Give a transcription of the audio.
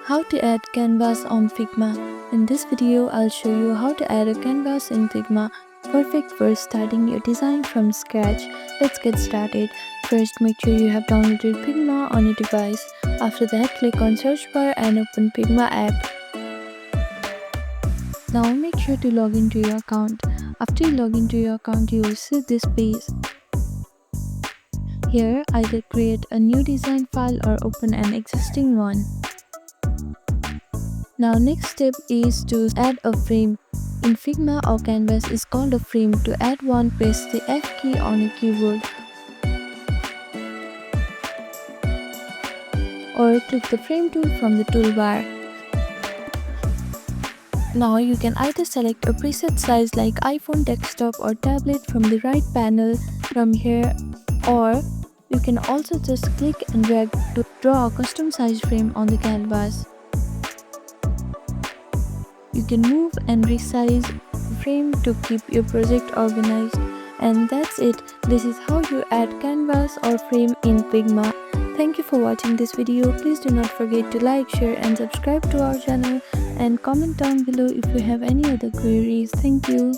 How to add canvas on Figma. In this video, I'll show you how to add a canvas in Figma, perfect for starting your design from scratch. Let's get started. First, make sure you have downloaded Figma on your device. After that, click on search bar and open Figma app. Now make sure to log into your account. After you log into your account, you will see this page. Here, either create a new design file or open an existing one. Now next step is to add a frame. In Figma, our canvas is called a frame. To add one, press the F key on your keyboard or click the frame tool from the toolbar. Now you can either select a preset size like iPhone, desktop or tablet from the right panel from here, or you can also just click and drag to draw a custom size frame on the canvas. You can move and resize the frame to keep your project organized. And that's it. This is how you add canvas or frame in Figma. Thank you for watching this video. Please do not forget to like, share and subscribe to our channel, and comment down below if you have any other queries. Thank you.